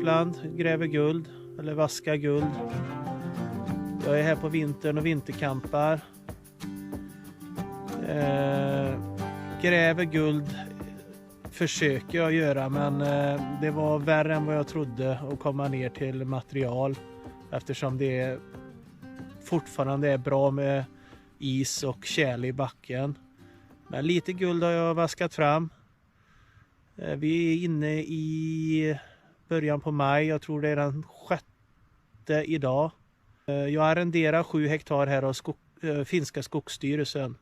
Uppland, gräver guld eller vaskar guld. Jag är här på vintern och vinterkampar. Gräver guld försöker jag göra, men det var värre än vad jag trodde att komma ner till material, eftersom det fortfarande är bra med is och tjäle i backen. Men lite guld har jag vaskat fram. Vi är inne i början på maj, jag tror det är den 6:e idag. Jag arrenderar 7 hektar här av finska skogsstyrelsen.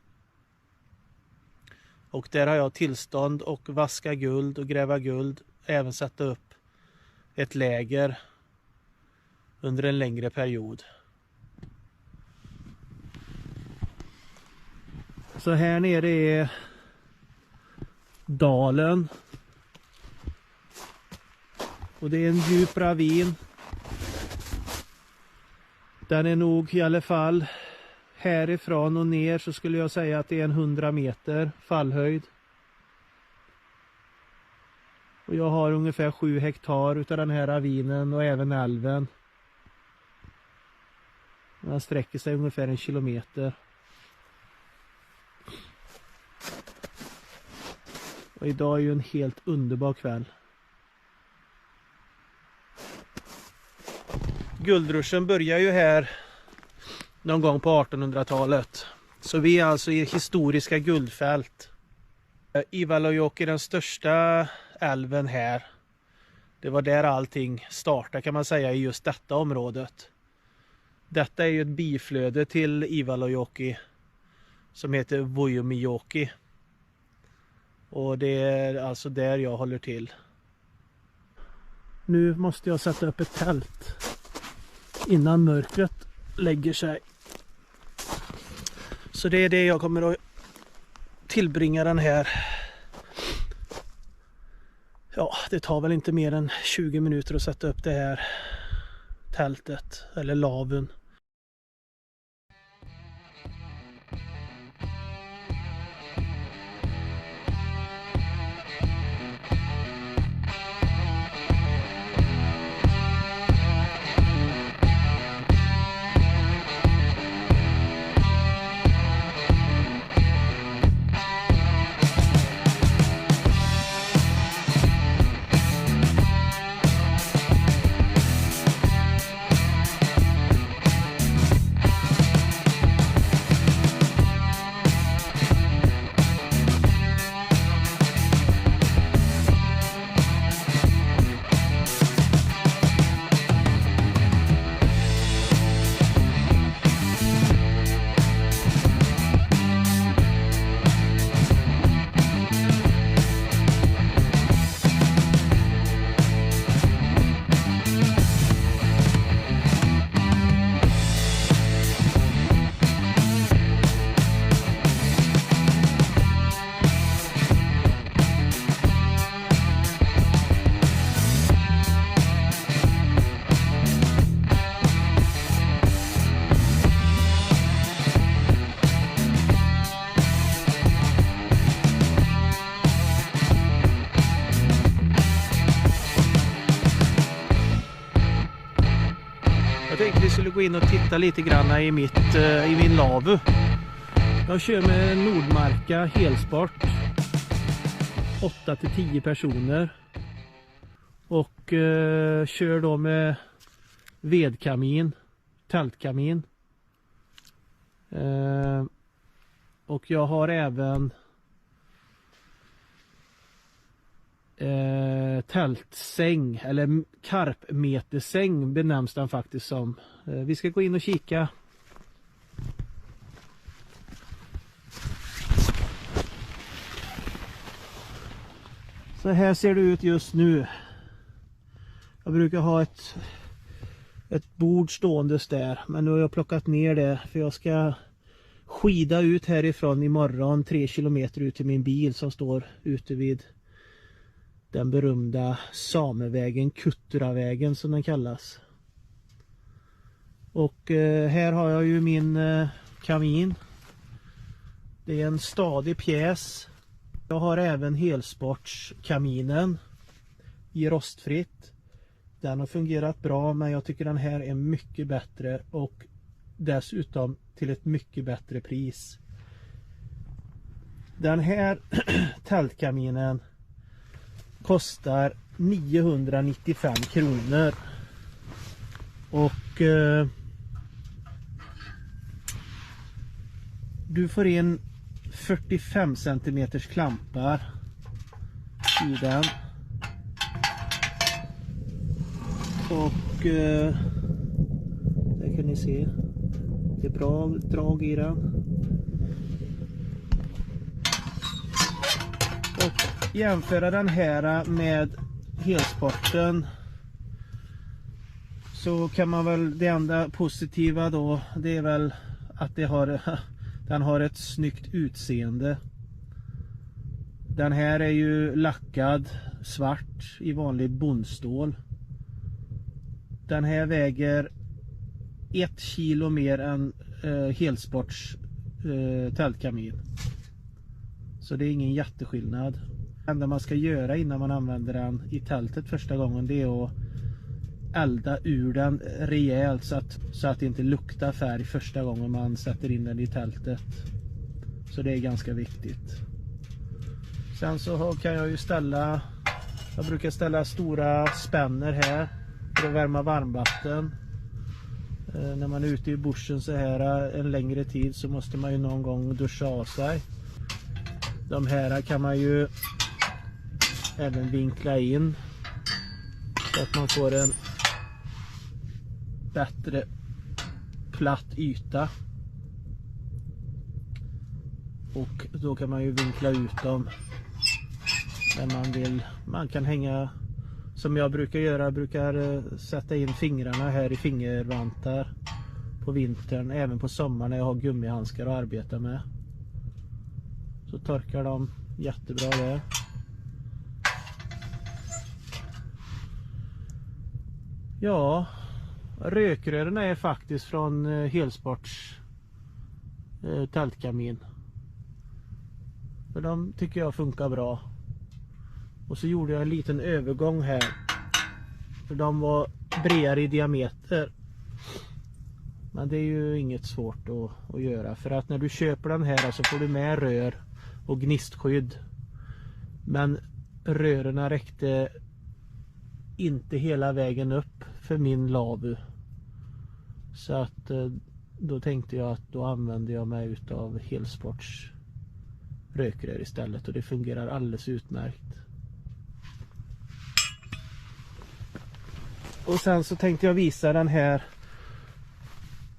Och där har jag tillstånd att vaska guld och gräva guld. Även sätta upp ett läger under en längre period. Så här nere är dalen. Och det är en djup ravin. Den är nog i alla fall härifrån och ner, så skulle jag säga att det är 100 meter fallhöjd. Och jag har ungefär 7 hektar utav den här ravinen och även älven. Den sträcker sig ungefär 1 kilometer. Och idag är ju en helt underbar kväll. Guldruschen börjar ju här någon gång på 1800-talet. Så vi är alltså i historiska guldfält. Ivalojoki är den största älven här. Det var där allting startade, kan man säga, i just detta området. Detta är ju ett biflöde till Ivalojoki som heter Vuomijoki. Och det är alltså där jag håller till. Nu måste jag sätta upp ett tält innan mörkret lägger sig. Så det är det jag kommer att tillbringa den här. Ja, det tar väl inte mer än 20 minuter att sätta upp det här tältet eller laven. Jag tänkte vi skulle gå in och titta lite grann i min lavu. Jag kör med Nordmarka helsport. 8-10 personer. Och kör då med vedkamin, tältkamin. Och jag har även tältsäng, eller karpmetersäng benämns den faktiskt som. Vi ska gå in och kika. Så här ser det ut just nu. Jag brukar ha ett bord ståendes där, men nu har jag plockat ner det för jag ska skida ut härifrån imorgon 3 kilometer ut till min bil som står ute vid den berömda samevägen, Kutturavägen som den kallas. Och här har jag ju min kamin. Det är en stadig pjäs. Jag har även helsportskaminen i rostfritt. Den har fungerat bra, men jag tycker den här är mycket bättre och dessutom till ett mycket bättre pris. Den här tältkaminen kostar 995 kronor och du får in 45 cm klampar i den och där kan ni se, det är bra drag i den. Och jämföra den här med Helsporten, så kan man väl, det enda positiva då, det är väl att den har ett snyggt utseende. Den här är ju lackad svart i vanlig bondstål. Den här väger 1 kilo mer än Helsports tältkamin. Så det är ingen jätteskillnad. Det enda man ska göra innan man använder den i tältet första gången, det är att elda ur den rejält så att det inte luktar färg första gången man sätter in den i tältet. Så det är ganska viktigt. Sen så kan jag ju jag brukar ställa stora spänner här för att värma varmvatten. När man är ute i bushen så här en längre tid så måste man ju någon gång duscha av sig. De här kan man ju även vinkla in så att man får en bättre platt yta. Och då kan man ju vinkla ut dem när man vill. Man kan hänga, som jag brukar göra, brukar sätta in fingrarna här i fingervantar på vintern, även på sommaren när jag har gummihandskar att arbeta med. Så torkar de jättebra där. Ja, rökrören är faktiskt från Helsports tältkamin. För de tycker jag funkar bra. Och så gjorde jag en liten övergång här. För de var bredare i diameter. Men det är ju inget svårt att göra. För att när du köper den här så får du med rör och gnistskydd. Men rören räckte inte hela vägen upp för min lavu. Så att då tänkte jag att då använder jag mig utav Helsports rökrör istället. Och det fungerar alldeles utmärkt. Och sen så tänkte jag visa den här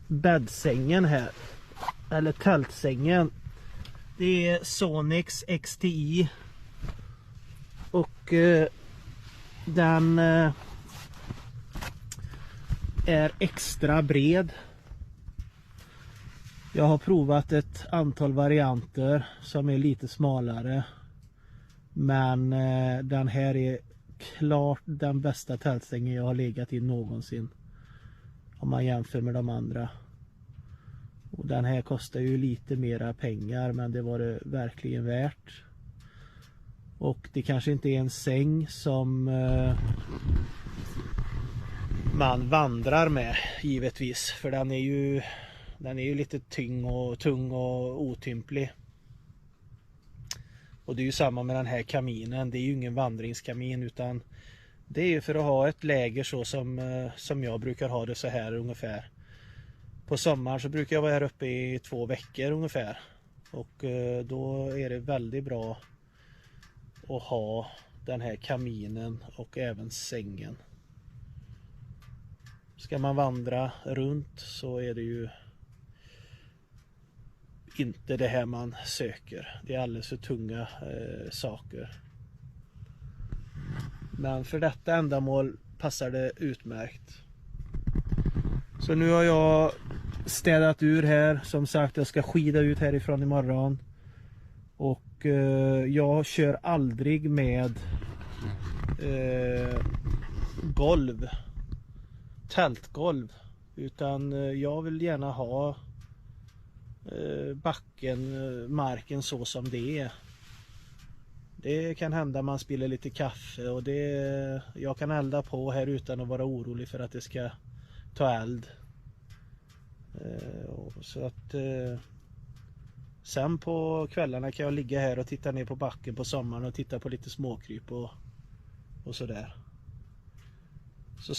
bäddsängen här. Eller tältsängen. Det är Sonix XTI. Och den är extra bred. Jag har provat ett antal varianter som är lite smalare. Men den här är klart den bästa tältsängen jag har legat i någonsin. Om man jämför med de andra. Och den här kostar ju lite mera pengar, men det var det verkligen värt. Och det kanske inte är en säng som man vandrar med givetvis. För den är ju lite tung och otymplig. Och det är ju samma med den här kaminen. Det är ju ingen vandringskamin, utan det är ju för att ha ett läger så som jag brukar ha det så här ungefär. På sommaren så brukar jag vara här uppe i 2 veckor ungefär. Och då är det väldigt bra att ha den här kaminen och även sängen. Ska man vandra runt så är det ju inte det här man söker. Det är alldeles för tunga saker. Men för detta ändamål passar det utmärkt. Så nu har jag städat ur här. Som sagt, jag ska skida ut härifrån imorgon. Och jag kör aldrig med golv. Tältgolv. Utan jag vill gärna ha marken så som det är. Det kan hända man spiller lite kaffe och jag kan elda på här utan att vara orolig för att det ska ta eld. Så att sen på kvällarna kan jag ligga här och titta ner på backen på sommaren och titta på lite småkryp och sådär. Så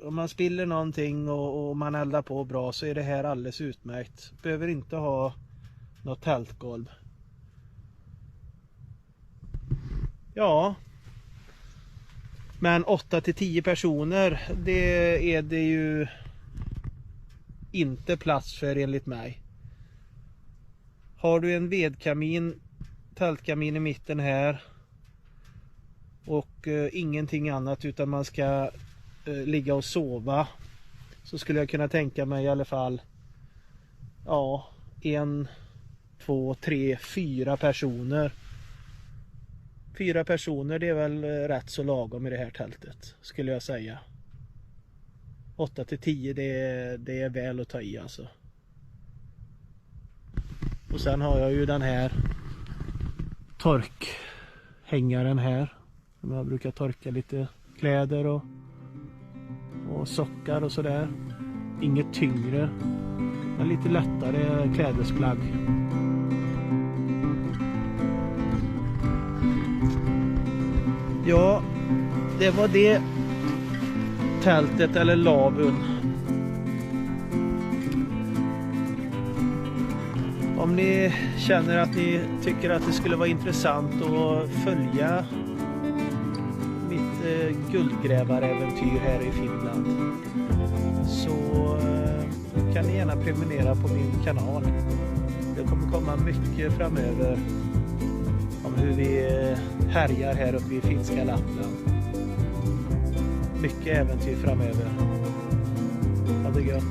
om man spiller någonting och man eldar på bra så är det här alldeles utmärkt. Behöver inte ha något tältgolv. Ja. Men 8 till 10 personer, det är det ju inte plats för enligt mig. Har du en vedkamin, tältkamin i mitten här och ingenting annat utan man ska ligga och sova, så skulle jag kunna tänka mig i alla fall 1, 2, 3, 4 personer. 4 personer, det är väl rätt så lagom i det här tältet skulle jag säga. 8 till 10 det är väl att ta i alltså. Och sen har jag ju den här torkhängaren här. Som jag brukar torka lite kläder och sockar och sådär. Inget tyngre, men lite lättare klädesplagg. Ja, det var det tältet eller lavun. Om ni känner att ni tycker att det skulle vara intressant att följa mitt guldgrävaräventyr här i Finland, så kan ni gärna prenumerera på min kanal. Det kommer komma mycket framöver om hur vi härjar här uppe i finska Lappland. Mycket äventyr framöver. Ha det gött.